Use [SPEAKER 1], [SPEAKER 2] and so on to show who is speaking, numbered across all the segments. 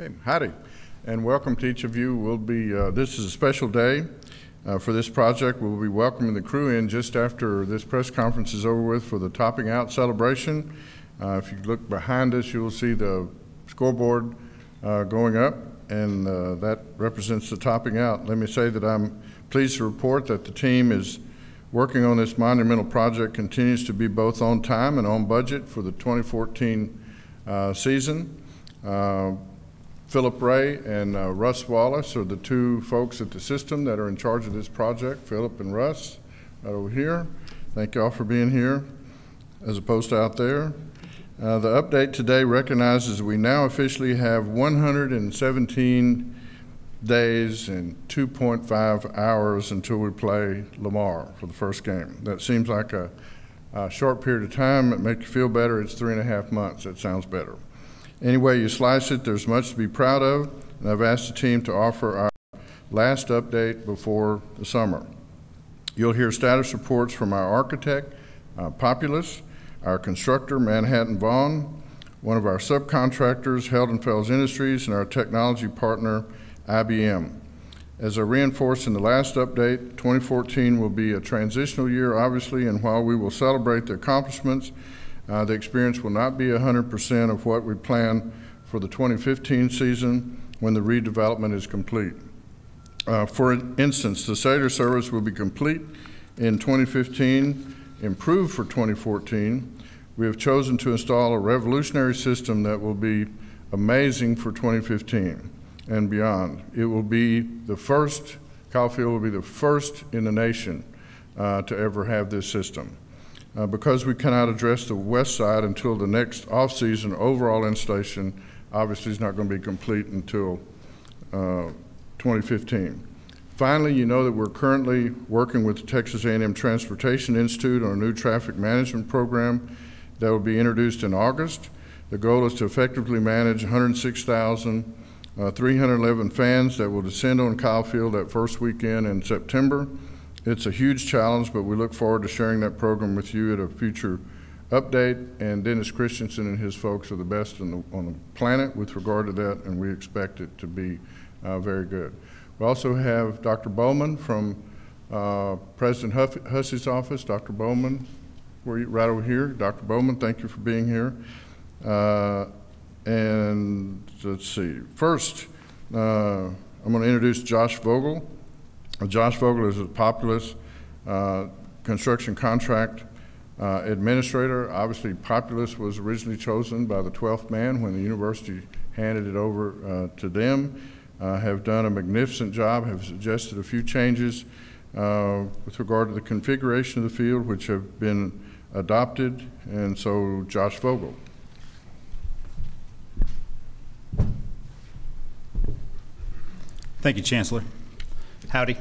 [SPEAKER 1] Okay, howdy, and welcome to each of you. This is a special day for this project. We'll be welcoming the crew in just after this press conference is over with for the topping out celebration. If you look behind us, you will see the scoreboard going up, and that represents the topping out. Let me say that I'm pleased to report that the team is working on this monumental project continues to be both on time and on budget for the 2014 season. Philip Ray and Russ Wallace are the two folks at the system that are in charge of this project. Philip and Russ, right over here. Thank you all for being here, as opposed to out there. The update today recognizes we now officially have 117 days and 2.5 hours until we play Lamar for the first game. That seems like a short period of time. It makes you feel better. It's 3.5 months. That sounds better. Any way you slice it, there's much to be proud of, and I've asked the team to offer our last update before the summer. You'll hear status reports from our architect, Populous, our constructor, Manhattan Vaughn, one of our subcontractors, Heldon Fells Industries, and our technology partner, IBM. As I reinforced in the last update, 2014 will be a transitional year, obviously, and while we will celebrate the accomplishments, the experience will not be 100% of what we plan for the 2015 season when the redevelopment is complete. For instance, the cellular service will be complete in 2015, improved for 2014. We have chosen to install a revolutionary system that will be amazing for 2015 and beyond. It will be the first, Kyle Field will be the first in the nation to ever have this system. Because we cannot address the west side until the next off-season, overall installation obviously is not going to be complete until 2015. Finally, you know that we're currently working with the Texas A&M Transportation Institute on a new traffic management program that will be introduced in August. The goal is to effectively manage 106,311 fans that will descend on Kyle Field that first weekend in September. It's a huge challenge, but we look forward to sharing that program with you at a future update. And Dennis Christensen and his folks are the best on the planet with regard to that, and we expect it to be very good. We also have Dr. Bowman from President Hussey's office. Dr. Bowman, right over here. Dr. Bowman, thank you for being here. And let's see. First, I'm going to introduce Josh Vogel. Josh Vogel is a Populous construction contract administrator. Obviously, Populous was originally chosen by the 12th man when the university handed it over to them. Have done a magnificent job, have suggested a few changes with regard to the configuration of the field, which have been adopted, and so Josh Vogel.
[SPEAKER 2] Thank you, Chancellor. Howdy.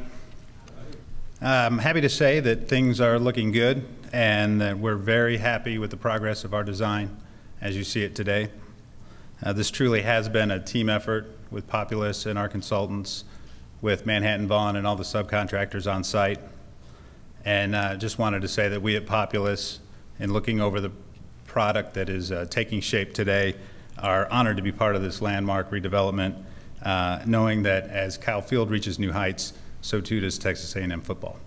[SPEAKER 2] I'm happy to say that things are looking good and that we're very happy with the progress of our design as you see it today. This truly has been a team effort with Populous and our consultants, with Manhattan Vaughn and all the subcontractors on site. And just wanted to say that we at Populous, in looking over the product that is taking shape today, are honored to be part of this landmark redevelopment, knowing that as Kyle Field reaches new heights, so too does Texas A&M football.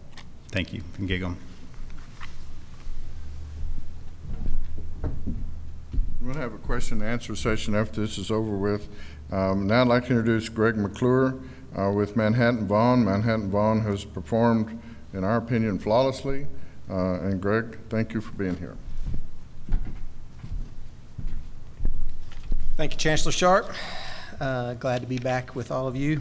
[SPEAKER 2] Thank you, and gig 'em.
[SPEAKER 1] We'll have a question and answer session after this is over with. Now I'd like to introduce Greg McClure with Manhattan Vaughn. Manhattan Vaughn has performed, in our opinion, flawlessly. And Greg, thank you for being here.
[SPEAKER 3] Thank you, Chancellor Sharp. Glad to be back with all of you.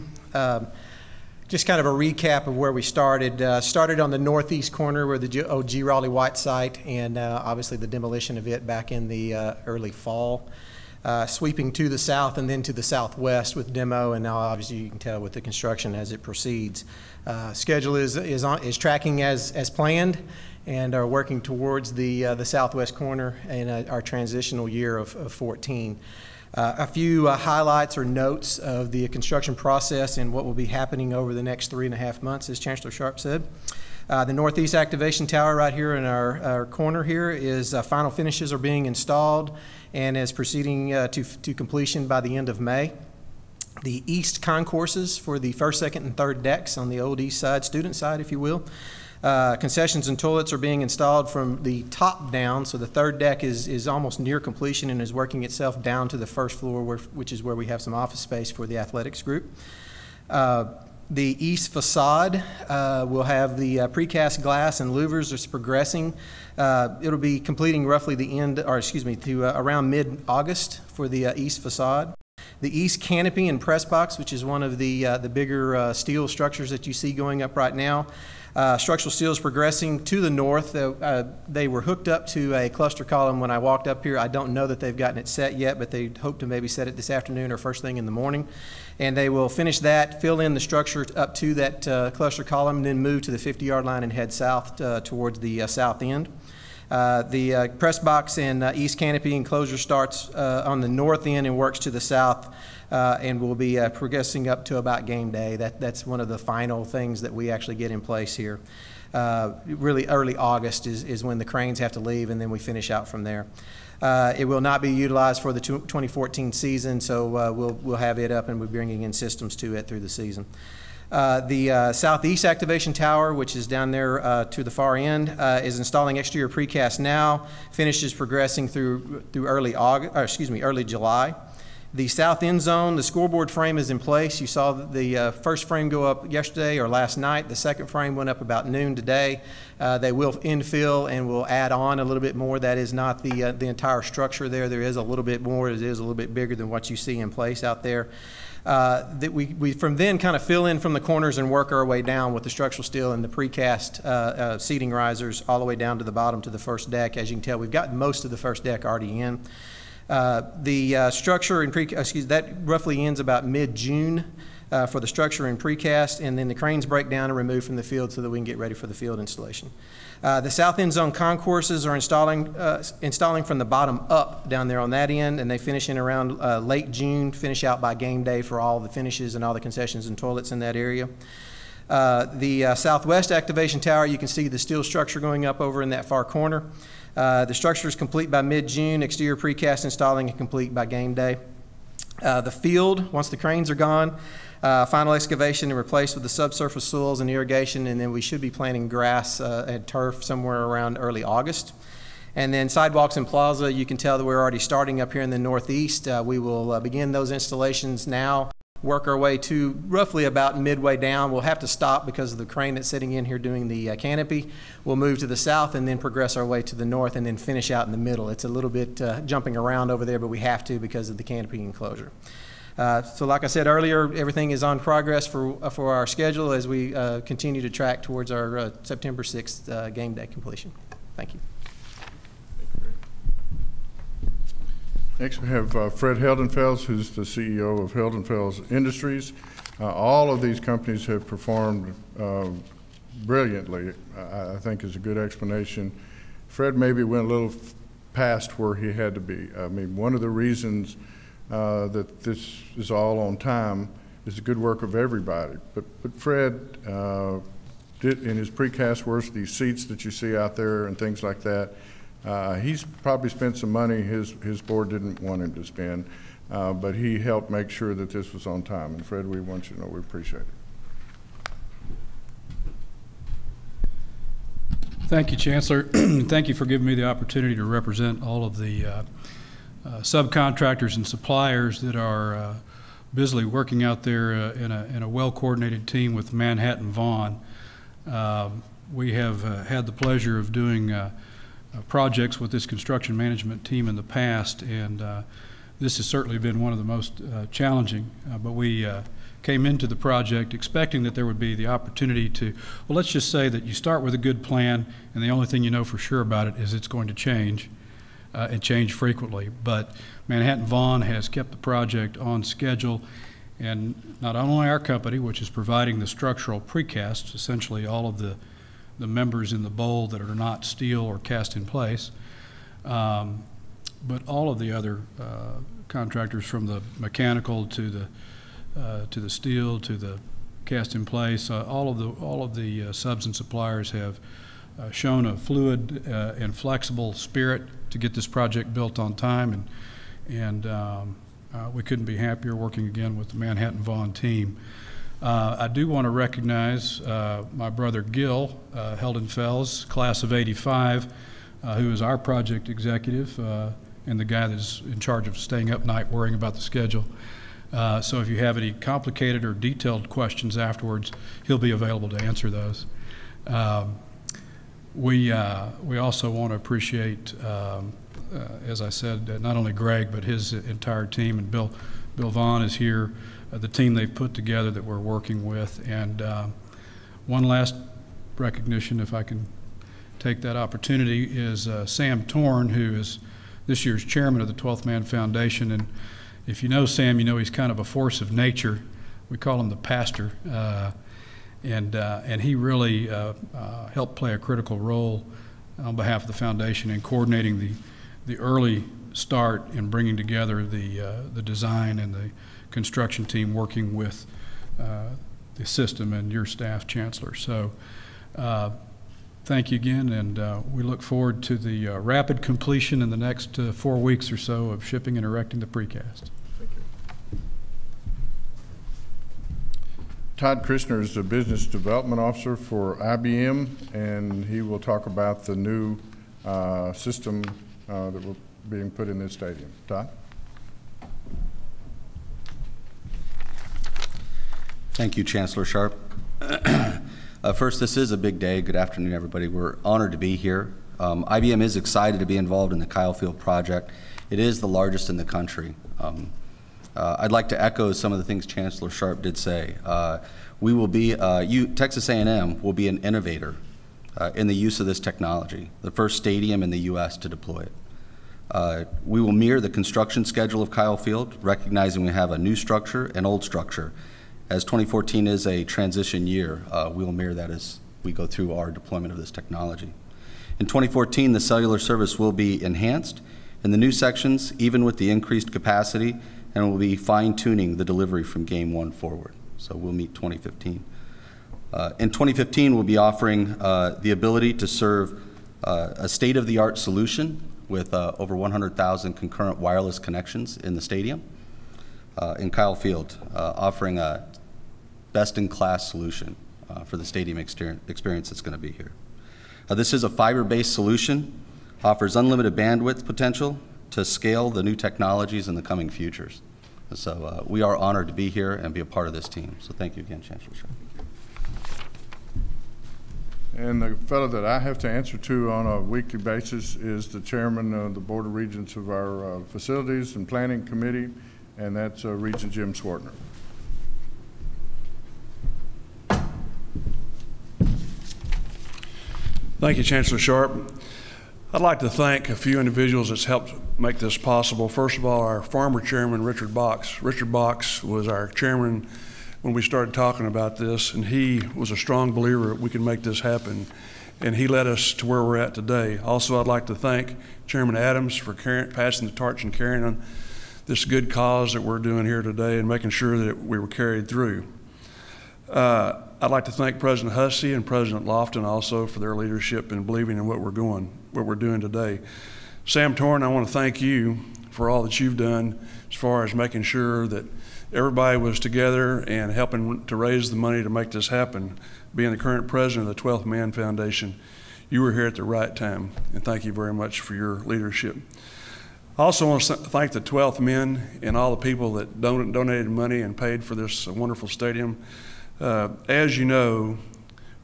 [SPEAKER 3] Just kind of a recap of where we started. Started on the northeast corner where the old G. Raleigh White site, and obviously the demolition of it back in the early fall. Sweeping to the south and then to the southwest with demo, and now obviously you can tell with the construction as it proceeds. Schedule is tracking as planned, and are working towards the southwest corner in our transitional year of 14. A few highlights or notes of the construction process and what will be happening over the next 3.5 months, as Chancellor Sharp said. The Northeast Activation Tower right here in our corner here is final finishes are being installed and is proceeding to completion by the end of May. The east concourses for the first, second, and third decks on the old east side, student side, if you will. Concessions and toilets are being installed from the top down, so the third deck is almost near completion and is working itself down to the first floor, which is where we have some office space for the athletics group. The east facade will have the precast glass and louvers. It's progressing. It'll be completing roughly to around mid-August for the east facade. The east canopy and press box, which is one of the bigger steel structures that you see going up right now. Structural steel is progressing to the north. They were hooked up to a cluster column when I walked up here. I don't know that they've gotten it set yet, but they hope to maybe set it this afternoon or first thing in the morning. And they will finish that, fill in the structure up to that cluster column, and then move to the 50-yard line and head south towards the south end. The press box and east canopy enclosure starts on the north end and works to the south, and will be progressing up to about game day. That's one of the final things that we actually get in place here. Really early August is when the cranes have to leave, and then we finish out from there. It will not be utilized for the 2014 season, so we'll have it up and we're bringing in systems to it through the season. The southeast activation tower, which is down there to the far end, is installing exterior precast now. Finish is progressing through early July. The south end zone, the scoreboard frame is in place. You saw the first frame go up yesterday or last night. The second frame went up about noon today. They will infill and will add on a little bit more. That is not the entire structure there. There is a little bit more. It is a little bit bigger than what you see in place out there. That we from then kind of fill in from the corners and work our way down with the structural steel and the precast seating risers all the way down to the bottom to the first deck. As you can tell, we've got most of the first deck already in. The structure and that roughly ends about mid-June for the structure and precast, and then the cranes break down and remove from the field so that we can get ready for the field installation. The south end zone concourses are installing from the bottom up down there on that end, and they finish in around late June, finish out by game day for all the finishes and all the concessions and toilets in that area. The southwest activation tower, you can see the steel structure going up over in that far corner. The structure is complete by mid-June, exterior precast installing and complete by game day. The field, once the cranes are gone, final excavation and replaced with the subsurface soils and irrigation, and then we should be planting grass and turf somewhere around early August. And then sidewalks and plaza, you can tell that we're already starting up here in the northeast. We will begin those installations now, work our way to roughly about midway down. We'll have to stop because of the crane that's sitting in here doing the canopy. We'll move to the south and then progress our way to the north and then finish out in the middle. It's a little bit jumping around over there, but we have to because of the canopy enclosure. So like I said earlier, everything is on progress for our schedule as we continue to track towards our September 6th game day completion. Thank you.
[SPEAKER 1] Next, we have Fred Heldenfels, who's the CEO of Heldenfels Industries. All of these companies have performed brilliantly, I think is a good explanation. Fred maybe went a little past where he had to be. I mean, one of the reasons that this is all on time is the good work of everybody. But Fred did, in his precast works, these seats that you see out there and things like that, he's probably spent some money his board didn't want him to spend, but he helped make sure that this was on time. And Fred, we want you to know we appreciate it.
[SPEAKER 4] Thank you, Chancellor. Thank you for giving me the opportunity to represent all of the subcontractors and suppliers that are busily working out there in a well-coordinated team with Manhattan Vaughan. We have had the pleasure of doing projects with this construction management team in the past, and this has certainly been one of the most challenging, but we came into the project expecting that there would be the opportunity to, well, let's just say that you start with a good plan and the only thing you know for sure about it is it's going to change and change frequently. But Manhattan Vaughan has kept the project on schedule, and not only our company, which is providing the structural precast, essentially all of the members in the bowl that are not steel or cast in place, but all of the other contractors, from the mechanical to the steel to the cast in place, all of the subs and suppliers have shown a fluid and flexible spirit to get this project built on time, and we couldn't be happier working again with the Manhattan-Vaughan team. I do want to recognize my brother Gil Heldenfels, class of '85, who is our project executive and the guy that's in charge of staying up night worrying about the schedule. So if you have any complicated or detailed questions afterwards, he'll be available to answer those. We also want to appreciate, as I said, not only Greg, but his entire team, and Bill Vaughn is here, the team they've put together that we're working with. And one last recognition, if I can take that opportunity, is Sam Torn, who is this year's chairman of the 12th Man Foundation. And if you know Sam, you know he's kind of a force of nature. We call him the pastor. And he really helped play a critical role on behalf of the foundation in coordinating the early start in bringing together the design and the construction team, working with the system and your staff, Chancellor. So thank you again, and we look forward to the rapid completion in the next 4 weeks or so of shipping and erecting the precast.
[SPEAKER 1] Todd Christner is the Business Development Officer for IBM, and he will talk about the new system that will being put in this stadium. Todd?
[SPEAKER 5] Thank you, Chancellor Sharp. First, this is a big day. Good afternoon, everybody. We're honored to be here. IBM is excited to be involved in the Kyle Field project. It is the largest in the country. I'd like to echo some of the things Chancellor Sharp did say. We will be, Texas A&M will be an innovator in the use of this technology, the first stadium in the U.S. to deploy it. We will mirror the construction schedule of Kyle Field, recognizing we have a new structure and old structure. As 2014 is a transition year, we will mirror that as we go through our deployment of this technology. In 2014, the cellular service will be enhanced in the new sections, even with the increased capacity, and we'll be fine-tuning the delivery from Game 1 forward. So we'll meet 2015. In 2015, we'll be offering the ability to serve a state-of-the-art solution with over 100,000 concurrent wireless connections in the stadium in Kyle Field, offering a best-in-class solution for the stadium experience that's going to be here. This is a fiber-based solution, offers unlimited bandwidth potential to scale the new technologies in the coming futures. So we are honored to be here and be a part of this team. So thank you again, Chancellor Sharp.
[SPEAKER 1] And the fellow that I have to answer to on a weekly basis is the chairman of the Board of Regents of our Facilities and Planning Committee, and that's Regent Jim Swartner.
[SPEAKER 6] Thank you, Chancellor Sharp. I'd like to thank a few individuals that's helped make this possible. First of all, our former chairman, Richard Box. Richard Box was our chairman when we started talking about this, and he was a strong believer that we could make this happen, and he led us to where we're at today. Also, I'd like to thank Chairman Adams for passing the torch and carrying on this good cause that we're doing here today and making sure that we were carried through. I'd like to thank President Hussey and President Lofton also for their leadership and believing in what we're doing today. Sam Torn, I want to thank you for all that you've done as far as making sure that everybody was together and helping to raise the money to make this happen. Being the current president of the 12th Man Foundation, you were here at the right time, and thank you very much for your leadership. I also want to thank the 12th Men and all the people that donated money and paid for this wonderful stadium. As you know,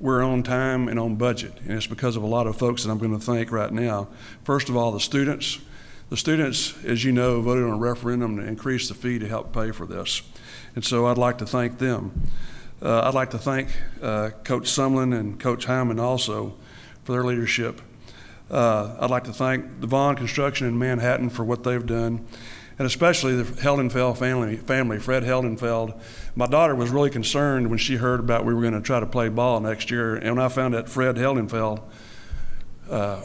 [SPEAKER 6] we're on time and on budget, and it's because of a lot of folks that I'm going to thank right now. First of all, the students. The students, as you know, voted on a referendum to increase the fee to help pay for this, and so I'd like to thank them. I'd like to thank Coach Sumlin and Coach Hyman also for their leadership. I'd like to thank the Vaughn Construction in Manhattan for what they've done, and especially the Heldenfeld family, Fred Heldenfeld. My daughter was really concerned when she heard about we were going to try to play ball next year, and when I found that Fred Heldenfeld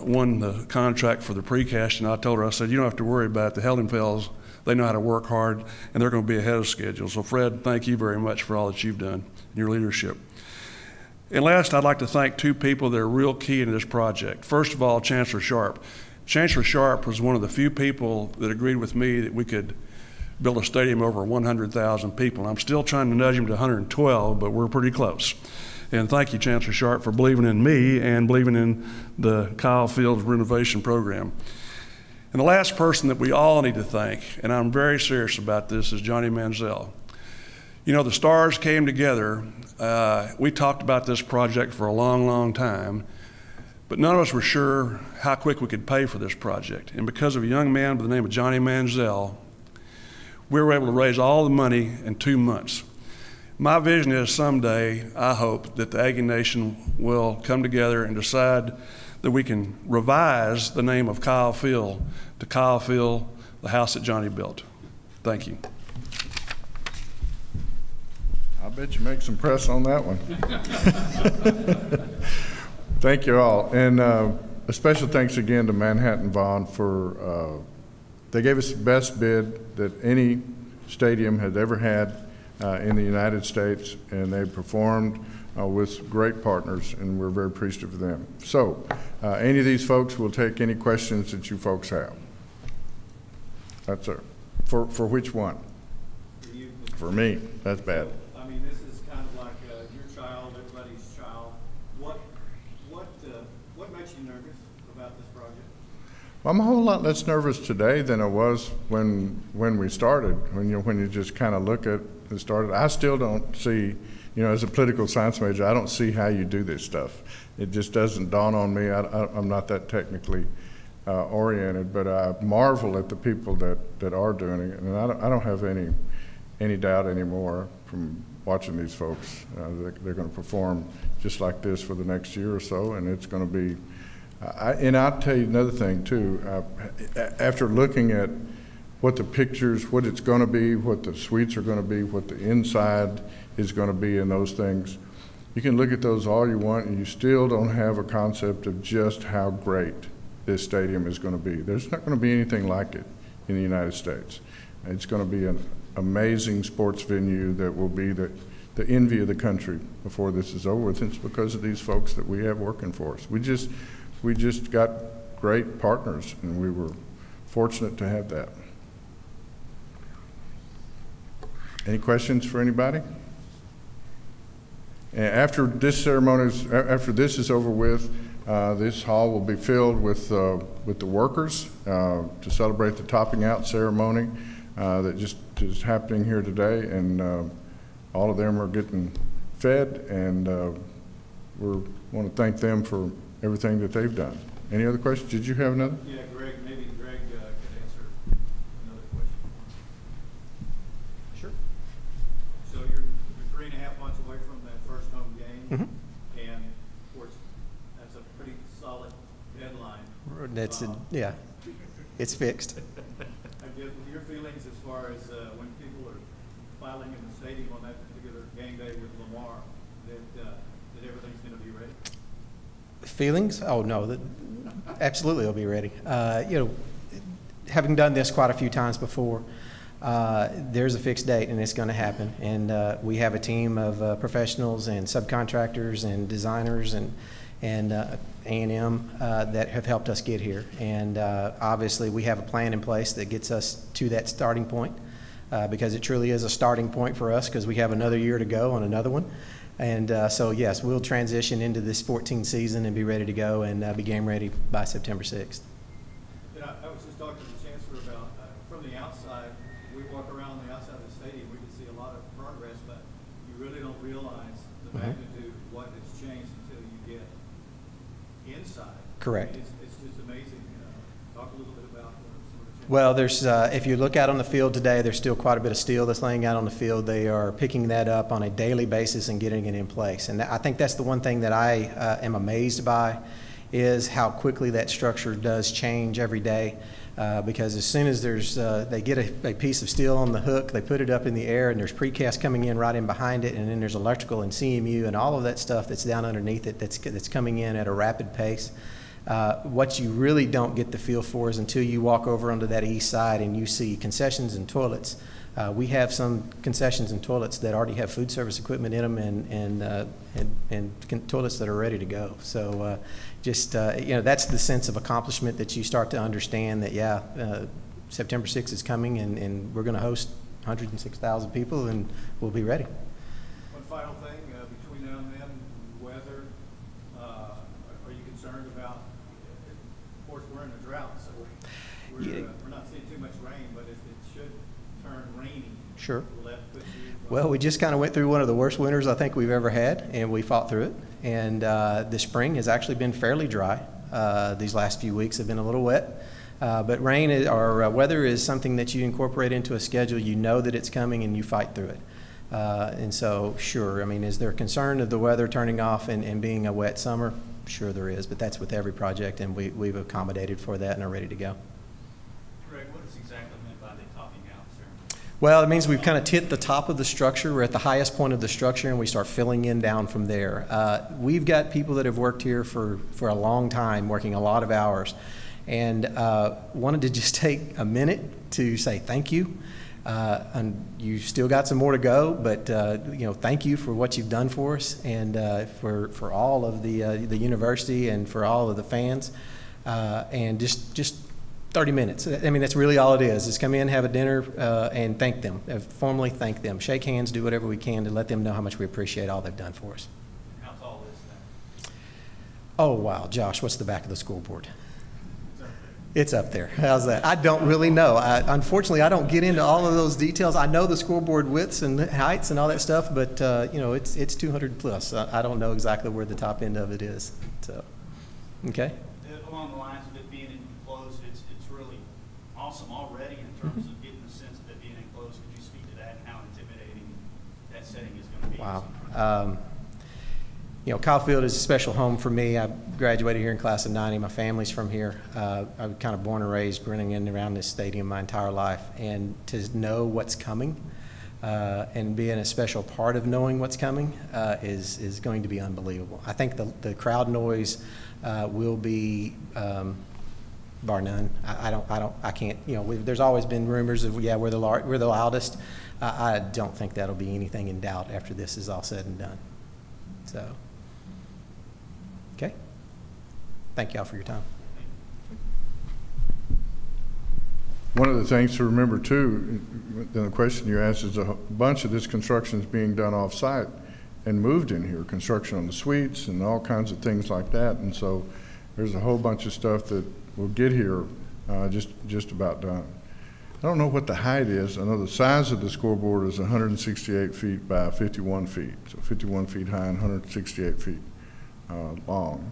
[SPEAKER 6] won the contract for the precast, and I told her, I said, you don't have to worry about it. The Heldenfelds, they know how to work hard, and they're going to be ahead of schedule. So Fred, thank you very much for all that you've done and your leadership. And last, I'd like to thank two people that are real key in this project. First of all, Chancellor Sharp. Chancellor Sharp was one of the few people that agreed with me that we could build a stadium over 100,000 people. I'm still trying to nudge him to 112, but we're pretty close. And thank you, Chancellor Sharp, for believing in me and believing in the Kyle Field Renovation program. And the last person that we all need to thank, and I'm very serious about this, is Johnny Manziel. You know, the stars came together. We talked about this project for a long, long time, but none of us were sure how quick we could pay for this project. And because of a young man by the name of Johnny Manziel, we were able to raise all the money in 2 months. My vision is someday, I hope, that the Aggie Nation will come together and decide that we can revise the name of Kyle Field to Kyle Field, the house that Johnny built. Thank you.
[SPEAKER 1] I bet you make some press on that one. Thank you all. And a special thanks again to Manhattan Vaughn for, they gave us the best bid that any stadium has ever had in the United States, and they performed with great partners, and we're very appreciative of them. So, any of these folks will take any questions that you folks have. That's it. For which one?
[SPEAKER 7] For you.
[SPEAKER 1] For me. That's bad.
[SPEAKER 7] So, I mean, this is kind of like your child, everybody's child. What makes you nervous about this project?
[SPEAKER 1] Well, I'm a whole lot less nervous today than I was when we started. When you just kind of look at it started. I still don't see, you know, as a political science major, I don't see how you do this stuff. It just doesn't dawn on me. I'm not that technically oriented, but I marvel at the people that are doing it, and I don't have any doubt anymore from watching these folks. They're going to perform just like this for the next year or so, and it's going to be. And I'll tell you another thing too. After looking at what the pictures, what it's going to be, what the suites are going to be, what the inside is going to be, and those things, you can look at those all you want, and you still don't have a concept of just how great this stadium is going to be. There's not going to be anything like it in the United States. It's going to be an amazing sports venue that will be the envy of the country before this is over with. It's because of these folks that we have working for us. We just got great partners, and we were fortunate to have that. Any questions for anybody? And after this ceremony, after this is over with, this hall will be filled with the workers to celebrate the topping out ceremony that just is happening here today, and all of them are getting fed, and we want to thank them for everything that they've done. Any other questions? Did you have another?
[SPEAKER 7] Yeah, Greg, maybe Greg could answer another question.
[SPEAKER 3] Sure.
[SPEAKER 7] So you're 3.5 months away from that first home game, and of course, that's a pretty solid deadline.
[SPEAKER 3] That's yeah, it's fixed.
[SPEAKER 7] I guess with your feelings as far as when people are filing in the stadium on that particular game day with Lamar, that everything's going to be ready?
[SPEAKER 3] Feelings? Oh no, absolutely it'll be ready. You know, having done this quite a few times before, there's a fixed date and it's going to happen. And we have a team of professionals and subcontractors and designers and A&M that have helped us get here. And obviously we have a plan in place that gets us to that starting point because it truly is a starting point for us because we have another year to go on another one. And so, yes, we'll transition into this 14 season and be ready to go and be game ready by September 6th.
[SPEAKER 7] And I was just talking to the Chancellor about, from the outside, we walk around the outside of the stadium, we can see a lot of progress, but you really don't realize the magnitude of what has changed until you get inside.
[SPEAKER 3] Correct.
[SPEAKER 7] I mean, it's just amazing. Talk a little bit about some of the changes.
[SPEAKER 3] Well, there's, if you look out on the field today, there's still quite a bit of steel that's laying out on the field. They are picking that up on a daily basis and getting it in place. And I think that's the one thing that I am amazed by is how quickly that structure does change every day. Because as soon as there's, they get a piece of steel on the hook, they put it up in the air, and there's precast coming in right in behind it, and then there's electrical and CMU and all of that stuff that's down underneath it that's coming in at a rapid pace. What you really don't get the feel for is until you walk over onto that east side and you see concessions and toilets. We have some concessions and toilets that already have food service equipment in them and toilets that are ready to go. So just, you know, that's the sense of accomplishment that you start to understand that, yeah, September 6th is coming, and we're going to host 106,000 people, and we'll be ready.
[SPEAKER 7] One final thing, between now and then, weather, are you concerned about, of course, we're in a drought, so we're not seeing too much rain, but if it should turn rainy,
[SPEAKER 3] Sure.
[SPEAKER 7] will that put you?
[SPEAKER 3] Well, we just kind of went through one of the worst winters I think we've ever had, and we fought through it. And the spring has actually been fairly dry. These last few weeks have been a little wet. But rain or weather is something that you incorporate into a schedule. You know that it's coming and you fight through it. And so, sure, I mean, is there concern of the weather turning off and being a wet summer? Sure there is, but that's with every project, and we've accommodated for that and are ready to go.
[SPEAKER 8] Greg, what is exactly meant by the topping out, sir?
[SPEAKER 3] Well, it means we've kind of hit the top of the structure. We're at the highest point of the structure, and we start filling in down from there. We've got people that have worked here for a long time, working a lot of hours, and wanted to just take a minute to say thank you. And you still got some more to go, but you know, thank you for what you've done for us, and for all of the university, and for all of the fans, and just 30 minutes. I mean, that's really all it is. Is come in, have a dinner, and thank them. Formally thank them. Shake hands, do whatever we can to let them know how much we appreciate all they've done for us.
[SPEAKER 8] How tall is that?
[SPEAKER 3] Oh, wow. Josh, what's the back of the scoreboard? It's up there. How's that? I don't really know. Unfortunately, I don't get into all of those details. I know the scoreboard widths and heights and all that stuff, but you know, it's 200 plus. I don't know exactly where the top end of it is. So, okay.
[SPEAKER 8] Along the lines of it being enclosed, it's really awesome already in terms of getting the sense of it being enclosed. Could you speak to that and how intimidating that setting is going to be?
[SPEAKER 3] Wow. You know, Kyle Field is a special home for me. I graduated here in class of 90. My family's from here. I was kind of born and raised running in and around this stadium my entire life. And to know what's coming and being a special part of knowing what's coming is going to be unbelievable. I think the crowd noise will be bar none. I can't, you know, there's always been rumors of, yeah, we're the loudest. I don't think that'll be anything in doubt after this is all said and done. So. Okay. Thank y'all for your time.
[SPEAKER 1] One of the things to remember too, the question you asked, is a bunch of this construction is being done off-site and moved in here, construction on the suites and all kinds of things like that. And so there's a whole bunch of stuff that will get here just about done. I don't know what the height is. I know the size of the scoreboard is 168 feet by 51 feet. So 51 feet high and 168 feet long,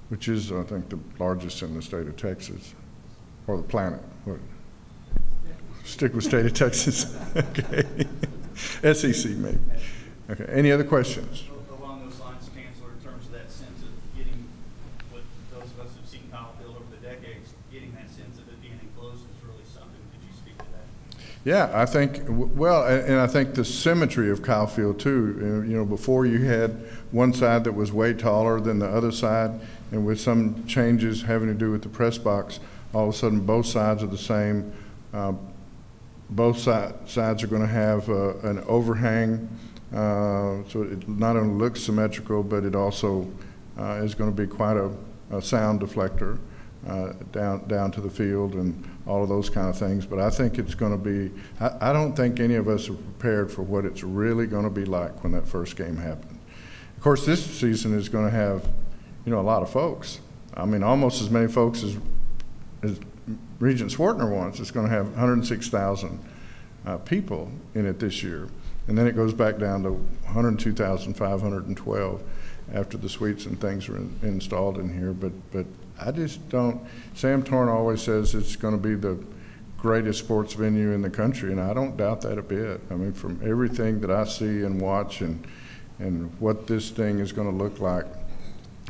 [SPEAKER 1] which is, I think, the largest in the state of Texas, or the planet. What? Stick with state of Texas. Okay. SEC maybe. Okay. Any other questions?
[SPEAKER 8] Along those lines, Chancellor, in terms of that sense of getting what those of us who've seen Kyle Field over the decades, getting that sense of it being enclosed is really something. Could you speak to that?
[SPEAKER 1] Yeah, I think, well, and I think the symmetry of Kyle Field too. You know, before you had one side that was way taller than the other side, and with some changes having to do with the press box, all of a sudden both sides are the same. Both sides are going to have an overhang, so it not only looks symmetrical, but it also is going to be quite a sound deflector down to the field and all of those kind of things. But I think it's going to be, I don't think any of us are prepared for what it's really going to be like when that first game happened. Of course, this season is going to have, you know, a lot of folks. I mean, almost as many folks as Regent Swartner wants. It's going to have 106,000 people in it this year. And then it goes back down to 102,512 after the suites and things are installed in here. But I just don't, Sam Torn always says it's going to be the greatest sports venue in the country, and I don't doubt that a bit. I mean, from everything that I see and watch and what this thing is going to look like,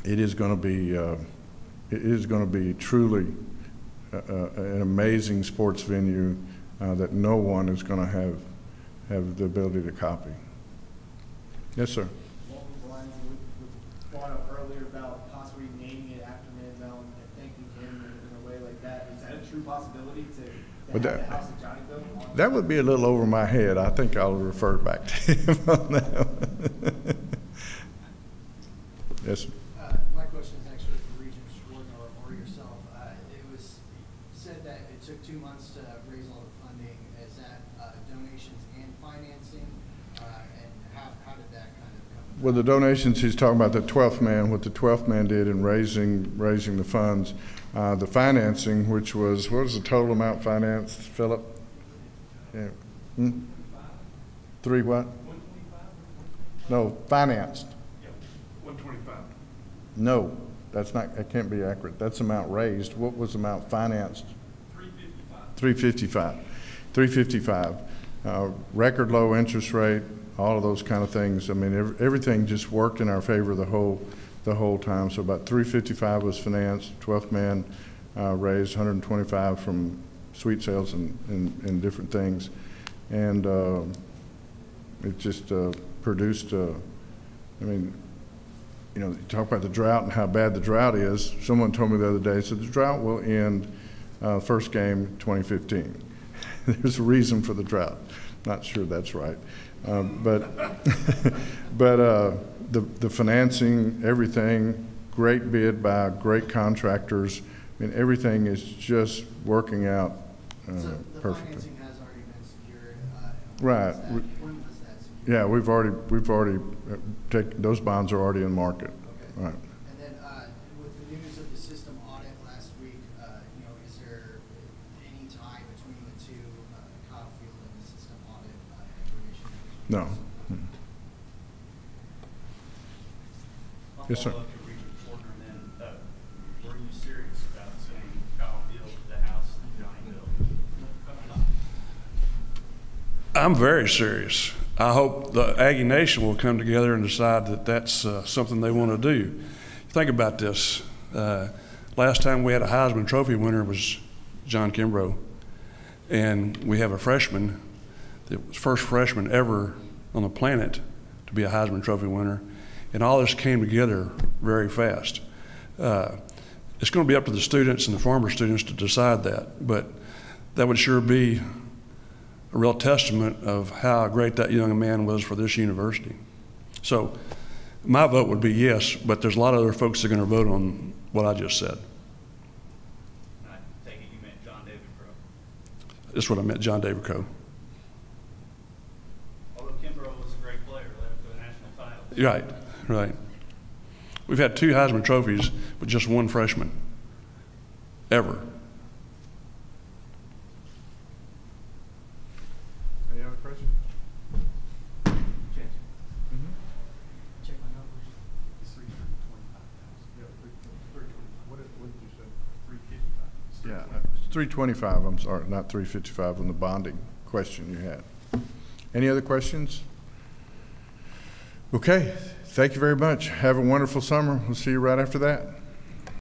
[SPEAKER 1] it is going to be truly an amazing sports venue that no one is going to have the ability to copy. Yes, sir.
[SPEAKER 9] Along the lines we brought up earlier about possibly naming it after Manziel and thanking him in a way like that. Is that a true possibility to have the house that Johnny built?
[SPEAKER 1] That would be a little over my head. I think I'll refer back to him on that one. Yes, sir.
[SPEAKER 10] My question is actually for Regent Swartner or yourself. It was said that it took 2 months to
[SPEAKER 1] Well, the donations, he's talking about the 12th man, what the 12th man did in raising the funds. The financing, which was, what was the total amount financed, Philip? Yeah. 3 what?
[SPEAKER 6] 125?
[SPEAKER 1] No, financed.
[SPEAKER 6] Yeah, 125.
[SPEAKER 1] No, that can't be accurate. That's the amount raised. What was the amount financed? 355. 355. Record low interest rate, all of those kind of things. I mean, everything just worked in our favor the whole time. So about 355 was financed. 12th man raised 125 from suite sales and different things, and it just produced. I mean, you know, you talk about the drought and how bad the drought is. Someone told me the other day, so the drought will end first game 2015. There's a reason for the drought. Not sure that's right, but the financing, everything, great bid by great contractors. I mean, everything is just working out
[SPEAKER 9] So the
[SPEAKER 1] perfectly.
[SPEAKER 9] financing has already been secured.
[SPEAKER 1] Right.
[SPEAKER 9] When was that secured?
[SPEAKER 1] Yeah, we've already taken, those bonds are already in market.
[SPEAKER 9] Okay.
[SPEAKER 1] Right.
[SPEAKER 9] And then with the news of the system audit last week, you know, is there any tie between the two, Kyle Field and the system audit information?
[SPEAKER 1] No.
[SPEAKER 8] I'll
[SPEAKER 1] Yes, sir.
[SPEAKER 8] follow up to Regent Porter, and then, were you serious about saying Kyle Field, the house that Johnny built?
[SPEAKER 6] I'm very serious. I hope the Aggie Nation will come together and decide that that's something they want to do. Think about this. Last time we had a Heisman Trophy winner was John Kimbrough, and we have a freshman that was first freshman ever on the planet to be a Heisman Trophy winner, and all this came together very fast. It's going to be up to the students and the former students to decide that, but that would sure be a real testament of how great that young man was for this university. So my vote would be yes, but there's a lot of other folks that are going to vote on what I just said.
[SPEAKER 8] I take it you meant John David Crow.
[SPEAKER 6] That's what I meant, John David Crow.
[SPEAKER 8] Although Kimbrough was a great player, led up to a national title.
[SPEAKER 6] Right, right. We've had 2 Heisman trophies with just 1 freshman, ever.
[SPEAKER 1] Any other questions?
[SPEAKER 9] Check my numbers.
[SPEAKER 1] It's 325,000. Yeah, 325. What did you say? 355. Yeah, it's 325. I'm sorry, not 355 on the bonding question you had. Any other questions? Okay, thank you very much. Have a wonderful summer. We'll see you right after that.